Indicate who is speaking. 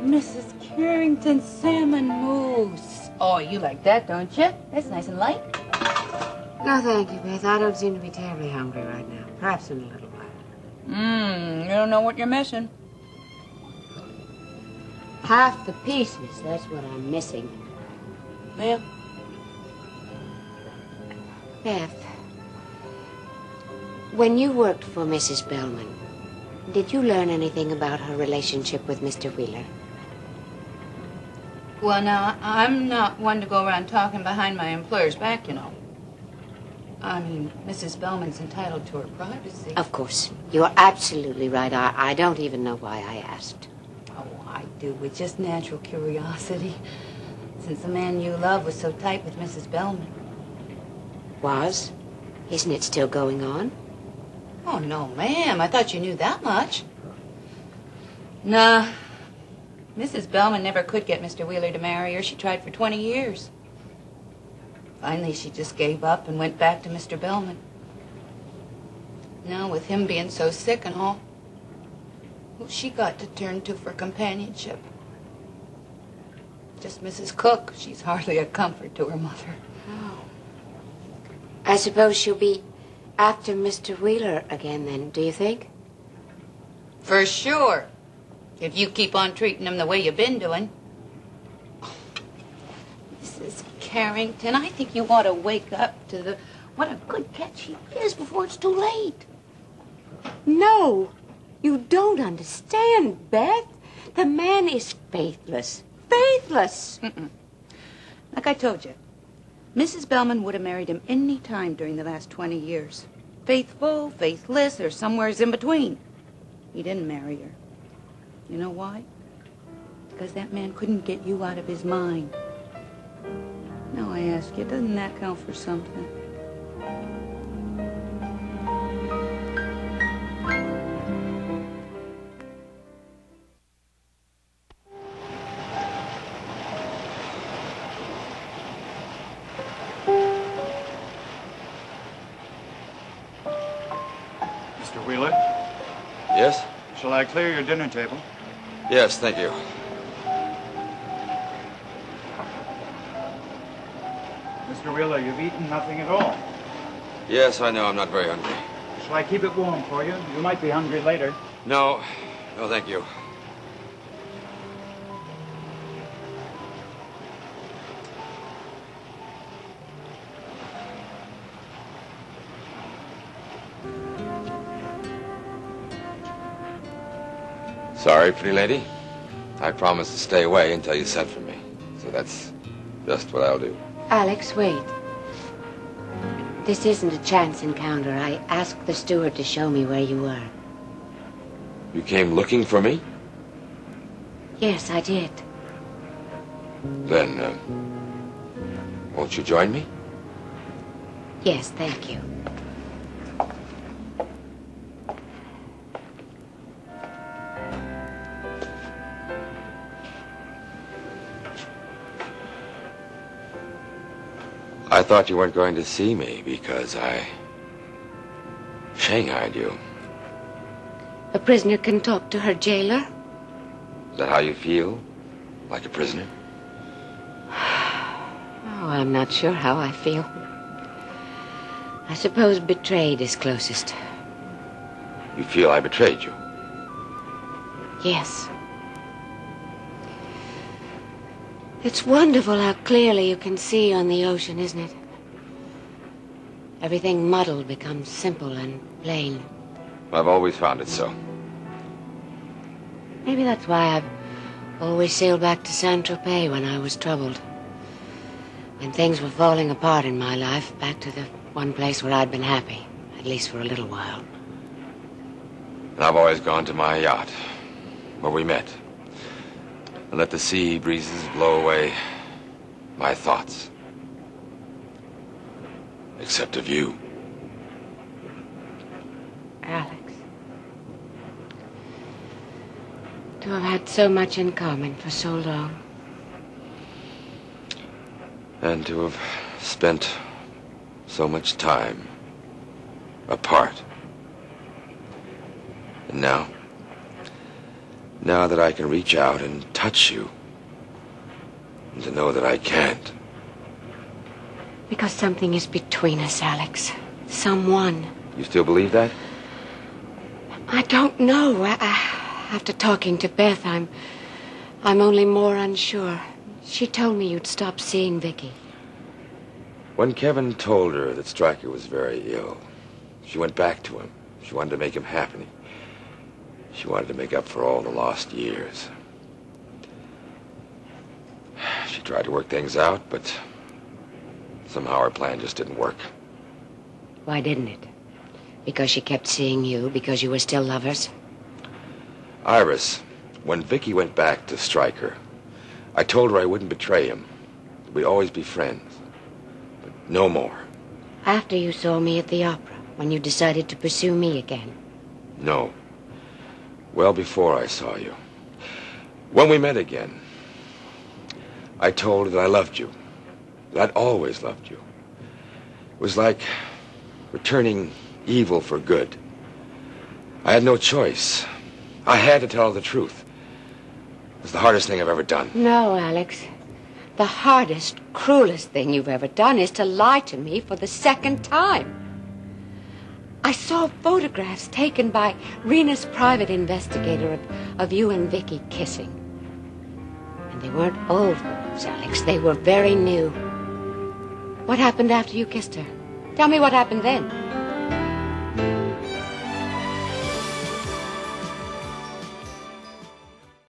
Speaker 1: Mrs. Carrington's salmon mousse. Oh, you like that, don't you? That's nice and light.
Speaker 2: No, thank you, Beth. I don't seem to be terribly hungry right now. Perhaps in a little while.
Speaker 1: You don't know what you're missing.
Speaker 2: Half the pieces, that's what I'm missing.
Speaker 1: Well?
Speaker 2: Beth, when you worked for Mrs. Bellman, did you learn anything about her relationship with Mr. Wheeler?
Speaker 1: Well, now, I'm not one to go around talking behind my employer's back, you know. I mean, Mrs. Bellman's entitled to her privacy.
Speaker 2: Of course. You're absolutely right. I don't even know why I asked.
Speaker 1: Oh, I do, with just natural curiosity. Since the man you love was so tight with Mrs. Bellman.
Speaker 2: Was? Isn't it still going on?
Speaker 1: Oh, no, ma'am. I thought you knew that much. Nah. Mrs. Bellman never could get Mr. Wheeler to marry her. She tried for 20 years. Finally, she just gave up and went back to Mr. Bellman. Now, with him being so sick and all, who's she got to turn to for companionship? Just Mrs. Cook. She's hardly a comfort to her mother.
Speaker 2: Oh. I suppose she'll be after Mr. Wheeler again, then, do you think?
Speaker 1: For sure. If you keep on treating him the way you've been doing. Mrs. Carrington, I think you ought to wake up to what a good catch he is before it's too late.
Speaker 2: No, you don't understand, Beth. The man is faithless. Faithless.
Speaker 1: Like I told you, Mrs. Bellman would have married him any time during the last 20 years. Faithful, faithless, or somewheres in between. He didn't marry her. You know why? Because that man couldn't get you out of his mind. Now I ask you, doesn't that count for something?
Speaker 3: Mr. Wheeler?
Speaker 4: Yes?
Speaker 3: Shall I clear your dinner table?
Speaker 4: Yes, thank you.
Speaker 3: Mr. Wheeler, you've eaten nothing at all.
Speaker 4: Yes, I know. I'm not very hungry.
Speaker 3: Shall I keep it warm for you? You might be hungry later.
Speaker 4: No. No, thank you. Sorry, pretty lady. I promised to stay away until you sent for me. So that's just what I'll do.
Speaker 2: Alex, wait. This isn't a chance encounter. I asked the steward to show me where you were.
Speaker 4: You came looking for me?
Speaker 2: Yes, I did.
Speaker 4: Then, won't you join me?
Speaker 2: Yes, thank you.
Speaker 4: I thought you weren't going to see me because I shanghaied you.
Speaker 2: A prisoner can talk to her jailer?
Speaker 4: Is that how you feel? Like a prisoner?
Speaker 2: Oh, I'm not sure how I feel. I suppose betrayed is closest.
Speaker 4: You feel I betrayed you?
Speaker 2: Yes. It's wonderful how clearly you can see on the ocean, isn't it? Everything muddled becomes simple and plain.
Speaker 4: I've always found it so.
Speaker 2: Maybe that's why I've always sailed back to Saint-Tropez when I was troubled. When things were falling apart in my life, back to the one place where I'd been happy, at least for a little while.
Speaker 4: And I've always gone to my yacht, where we met, and let the sea breezes blow away my thoughts. Except of you.
Speaker 2: Alex. To have had so much in common for so long.
Speaker 4: And to have spent so much time apart. And now, Now that I can reach out and touch you, and to know that I can't.
Speaker 2: Because something is between us, Alex. Someone.
Speaker 4: You still believe that?
Speaker 2: I don't know. After talking to Beth, I'm only more unsure. She told me you'd stop seeing Vicki.
Speaker 4: When Kevin told her that Stryker was very ill, she went back to him. She wanted to make him happy. She wanted to make up for all the lost years. She tried to work things out, but somehow her plan just didn't work.
Speaker 2: Why didn't it? Because she kept seeing you? Because you were still lovers?
Speaker 4: Iris, when Vicki went back to Stryker, I told her I wouldn't betray him. We'd always be friends. But no more.
Speaker 2: After you saw me at the opera, when you decided to pursue me again?
Speaker 4: No. Well before I saw you. When we met again, I told her that I loved you. That I'd always loved you. It was like returning evil for good. I had no choice. I had to tell her the truth. It was the hardest thing I've ever done.
Speaker 2: No, Alex. The hardest, cruelest thing you've ever done is to lie to me for the second time. I saw photographs taken by Rena's private investigator of you and Vicki kissing. And they weren't old photos, Alex. They were very new. What happened after you kissed her? Tell me what happened then.